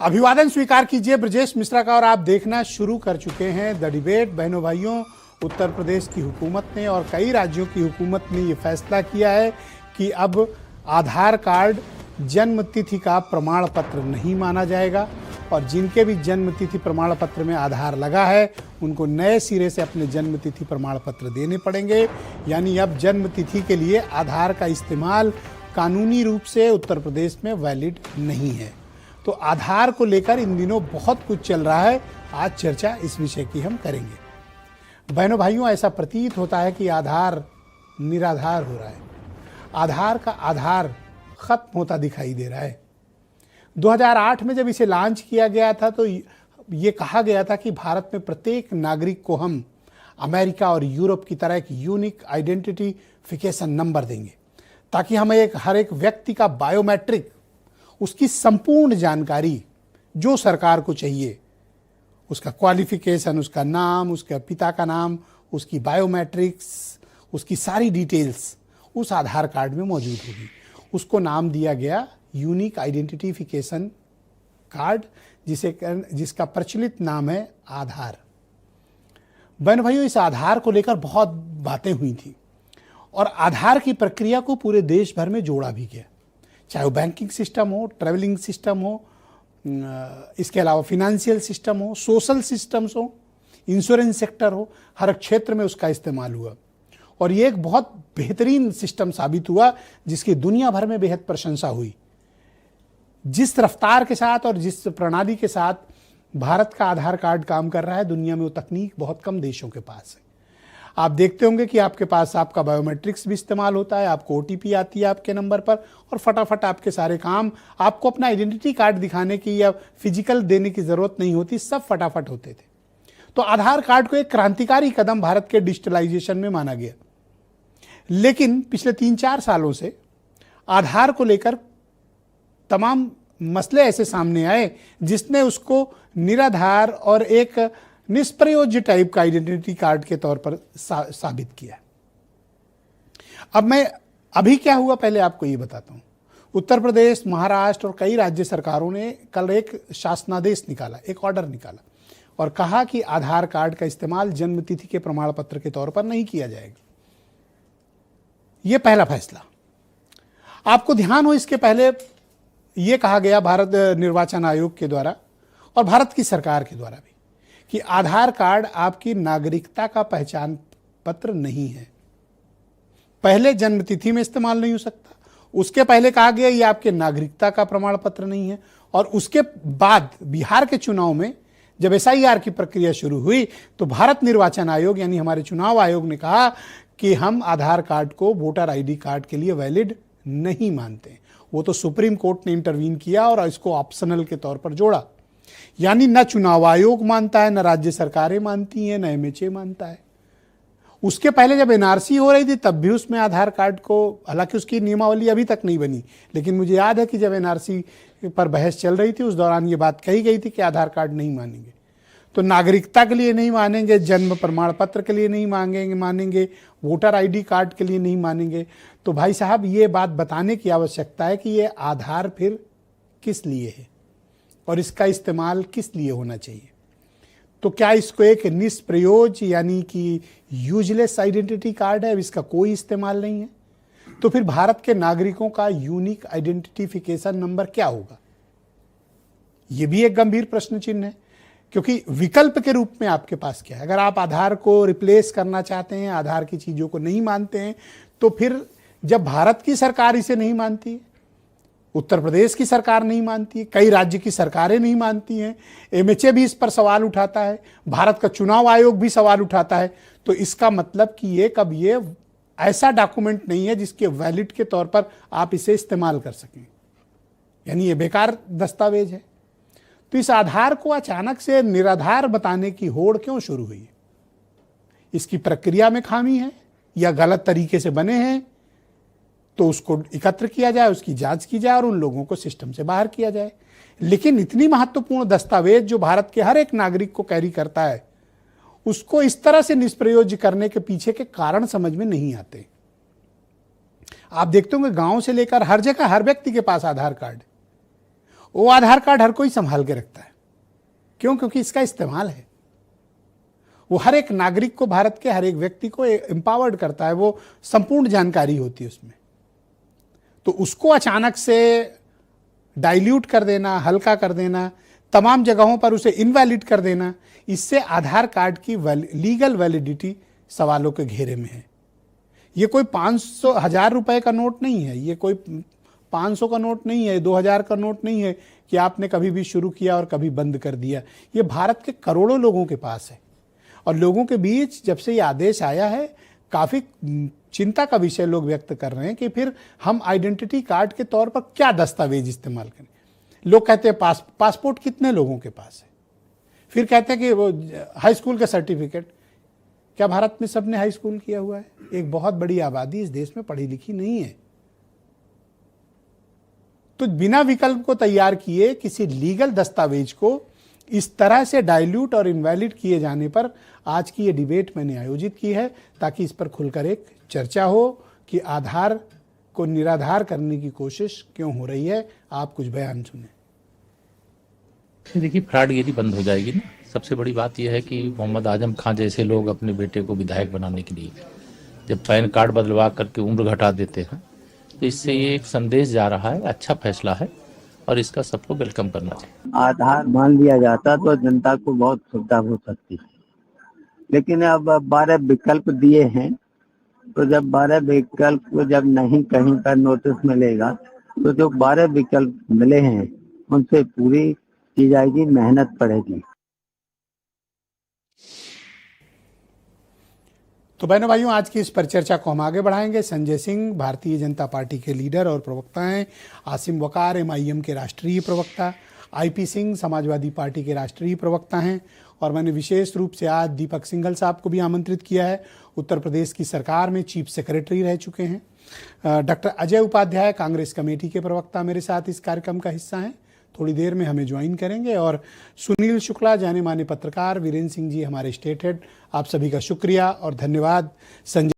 अभिवादन स्वीकार कीजिए ब्रजेश मिश्रा का। और आप देखना शुरू कर चुके हैं द डिबेट। बहनों भाइयों, उत्तर प्रदेश की हुकूमत ने और कई राज्यों की हुकूमत ने ये फैसला किया है कि अब आधार कार्ड जन्म तिथि का प्रमाण पत्र नहीं माना जाएगा और जिनके भी जन्म तिथि प्रमाण पत्र में आधार लगा है उनको नए सिरे से अपने जन्म तिथि प्रमाण पत्र देने पड़ेंगे। यानी अब जन्म तिथि के लिए आधार का इस्तेमाल कानूनी रूप से उत्तर प्रदेश में वैलिड नहीं है। तो आधार को लेकर इन दिनों बहुत कुछ चल रहा है। आज चर्चा इस विषय की हम करेंगे। बहनों भाइयों, ऐसा प्रतीत होता है कि आधार निराधार हो रहा है। आधार का आधार खत्म होता दिखाई दे रहा है। 2008 में जब इसे लॉन्च किया गया था तो ये कहा गया था कि भारत में प्रत्येक नागरिक को हम अमेरिका और यूरोप की तरह एक यूनिक आइडेंटिफिकेशन नंबर देंगे ताकि हमें हर एक व्यक्ति का बायोमेट्रिक, उसकी संपूर्ण जानकारी जो सरकार को चाहिए, उसका क्वालिफिकेशन, उसका नाम, उसका पिता का नाम, उसकी बायोमेट्रिक्स, उसकी सारी डिटेल्स उस आधार कार्ड में मौजूद होगी। उसको नाम दिया गया यूनिक आइडेंटिफिकेशन कार्ड, जिसका प्रचलित नाम है आधार। बहन भाइयों, इस आधार को लेकर बहुत बातें हुई थी और आधार की प्रक्रिया को पूरे देश भर में जोड़ा भी गया, चाहे वो बैंकिंग सिस्टम हो, ट्रैवलिंग सिस्टम हो, इसके अलावा फिनेंशियल सिस्टम हो, सोशल सिस्टम्स हो, इंश्योरेंस सेक्टर हो, हर क्षेत्र में उसका इस्तेमाल हुआ और ये एक बहुत बेहतरीन सिस्टम साबित हुआ जिसकी दुनिया भर में बेहद प्रशंसा हुई। जिस रफ्तार के साथ और जिस प्रणाली के साथ भारत का आधार कार्ड काम कर रहा है, दुनिया में वो तकनीक बहुत कम देशों के पास है। आप देखते होंगे कि आपके पास आपका बायोमेट्रिक्स भी इस्तेमाल होता है, आपको ओटीपी आती है आपके नंबर पर और फटाफट आपके सारे काम, आपको अपना आइडेंटिटी कार्ड दिखाने की या फिजिकल देने की ज़रूरत नहीं होती, सब फटाफट होते थे। तो आधार कार्ड को एक क्रांतिकारी कदम भारत के डिजिटलाइजेशन में माना गया। लेकिन पिछले 3-4 सालों से आधार को लेकर तमाम मसले ऐसे सामने आए जिसने उसको निराधार और एक निष्प्रयोज्य टाइप का आइडेंटिटी कार्ड के तौर पर साबित किया। अब अभी क्या हुआ पहले आपको ये बताता हूं। उत्तर प्रदेश, महाराष्ट्र और कई राज्य सरकारों ने कल एक शासनादेश निकाला, एक ऑर्डर निकाला और कहा कि आधार कार्ड का इस्तेमाल जन्म तिथि के प्रमाण पत्र के तौर पर नहीं किया जाएगा। यह पहला फैसला। आपको ध्यान हो, इसके पहले यह कहा गया भारत निर्वाचन आयोग के द्वारा और भारत की सरकार के द्वारा भी कि आधार कार्ड आपकी नागरिकता का पहचान पत्र नहीं है। पहले जन्म तिथि में इस्तेमाल नहीं हो सकता, उसके पहले कहा गया ये आपके नागरिकता का प्रमाण पत्र नहीं है और उसके बाद बिहार के चुनाव में जब एसआईआर की प्रक्रिया शुरू हुई तो भारत निर्वाचन आयोग यानी हमारे चुनाव आयोग ने कहा कि हम आधार कार्ड को वोटर आईडी कार्ड के लिए वैलिड नहीं मानते। वो तो सुप्रीम कोर्ट ने इंटरवीन किया और इसको ऑप्शनल के तौर पर जोड़ा। यानी न चुनाव आयोग मानता है, न राज्य सरकारें मानती हैं, न एमएचए मानता है। उसके पहले जब एनआरसी हो रही थी तब भी उसमें आधार कार्ड को, हालांकि उसकी नियमावली अभी तक नहीं बनी, लेकिन मुझे याद है कि जब एनआरसी पर बहस चल रही थी उस दौरान ये बात कही गई थी कि आधार कार्ड नहीं मानेंगे। तो नागरिकता के लिए नहीं मानेंगे, जन्म प्रमाण पत्र के लिए नहीं मानेंगे, वोटर आईडी कार्ड के लिए नहीं मानेंगे। तो भाई साहब, ये बात बताने की आवश्यकता है कि ये आधार फिर किस लिए है और इसका इस्तेमाल किस लिए होना चाहिए। तो क्या इसको एक निष्प्रयोज्य यानी कि यूजलेस आइडेंटिटी कार्ड है, इसका कोई इस्तेमाल नहीं है? तो फिर भारत के नागरिकों का यूनिक आइडेंटिफिकेशन नंबर क्या होगा? यह भी एक गंभीर प्रश्न चिन्ह है, क्योंकि विकल्प के रूप में आपके पास क्या है? अगर आप आधार को रिप्लेस करना चाहते हैं, आधार की चीजों को नहीं मानते हैं, तो फिर जब भारत की सरकार इसे नहीं मानती है, उत्तर प्रदेश की सरकार नहीं मानती है, कई राज्य की सरकारें नहीं मानती हैं, एमएचए भी इस पर सवाल उठाता है, भारत का चुनाव आयोग भी सवाल उठाता है, तो इसका मतलब कि ये ऐसा डॉक्यूमेंट नहीं है जिसके वैलिड के तौर पर आप इसे इस्तेमाल कर सकें। यानी ये बेकार दस्तावेज है। तो इस आधार को अचानक से निराधार बताने की होड़ क्यों शुरू हुई है? इसकी प्रक्रिया में खामी है या गलत तरीके से बने हैं? तो उसको एकत्र किया जाए, उसकी जांच की जाए और उन लोगों को सिस्टम से बाहर किया जाए। लेकिन इतनी महत्वपूर्ण दस्तावेज जो भारत के हर एक नागरिक को कैरी करता है, उसको इस तरह से निष्प्रयोज्य करने के पीछे के कारण समझ में नहीं आते। आप देखते होंगे गांव से लेकर हर जगह हर व्यक्ति के पास आधार कार्ड, वो आधार कार्ड हर कोई संभाल के रखता है। क्यों? क्योंकि इसका इस्तेमाल है। वो हर एक नागरिक को, भारत के हर एक व्यक्ति को एम्पावर्ड करता है, वो संपूर्ण जानकारी होती है उसमें। तो उसको अचानक से डाइल्यूट कर देना, हल्का कर देना, तमाम जगहों पर उसे इनवैलिड कर देना, इससे आधार कार्ड की लीगल वैलिडिटी सवालों के घेरे में है। ये कोई 500 1000 रुपए का नोट नहीं है, ये कोई 500 का नोट नहीं है, 2000 का नोट नहीं है कि आपने कभी भी शुरू किया और कभी बंद कर दिया। ये भारत के करोड़ों लोगों के पास है और लोगों के बीच जब से ये आदेश आया है, काफी चिंता का विषय लोग व्यक्त कर रहे हैं कि फिर हम आइडेंटिटी कार्ड के तौर पर क्या दस्तावेज इस्तेमाल करें। लोग कहते हैं पासपोर्ट कितने लोगों के पास है, फिर कहते हैं कि वो हाई स्कूल का सर्टिफिकेट। क्या भारत में सबने हाई स्कूल किया हुआ है? एक बहुत बड़ी आबादी इस देश में पढ़ी लिखी नहीं है। तो बिना विकल्प को तैयार किए किसी लीगल दस्तावेज को इस तरह से डाइल्यूट और इनवैलिड किए जाने पर आज की ये डिबेट मैंने आयोजित की है, ताकि इस पर खुलकर एक चर्चा हो कि आधार को निराधार करने की कोशिश क्यों हो रही है। आप कुछ बयान सुने। देखिए, फ्रॉडगिरी बंद हो जाएगी ना। सबसे बड़ी बात यह है कि मोहम्मद आजम खां जैसे लोग अपने बेटे को विधायक बनाने के लिए जब पैन कार्ड बदलवा करके उम्र घटा देते हैं, तो इससे ये एक संदेश जा रहा है। अच्छा फैसला है और इसका सबको वेलकम करना चाहिए। आधार मान लिया जाता तो जनता को बहुत सुविधा हो सकती है, लेकिन अब 12 विकल्प दिए हैं, तो जब 12 विकल्प को जब नहीं कहीं पर नोटिस मिलेगा, तो जो 12 विकल्प मिले हैं उनसे पूरी की जाएगी, मेहनत पड़ेगी। तो बहनों भाइयों, आज की इस पर चर्चा को हम आगे बढ़ाएंगे। संजय सिंह भारतीय जनता पार्टी के लीडर और प्रवक्ता हैं, आसिम वकार MIM के राष्ट्रीय प्रवक्ता, IP सिंह समाजवादी पार्टी के राष्ट्रीय प्रवक्ता हैं, और मैंने विशेष रूप से आज दीपक सिंघल साहब को भी आमंत्रित किया है। उत्तर प्रदेश की सरकार में चीफ सेक्रेटरी रह चुके हैं। डॉक्टर अजय उपाध्याय कांग्रेस कमेटी के प्रवक्ता मेरे साथ इस कार्यक्रम का हिस्सा हैं, थोड़ी देर में हमें ज्वाइन करेंगे। और सुनील शुक्ला जाने माने पत्रकार, वीरेंद्र सिंह जी हमारे स्टेट हेड, आप सभी का शुक्रिया और धन्यवाद। संजय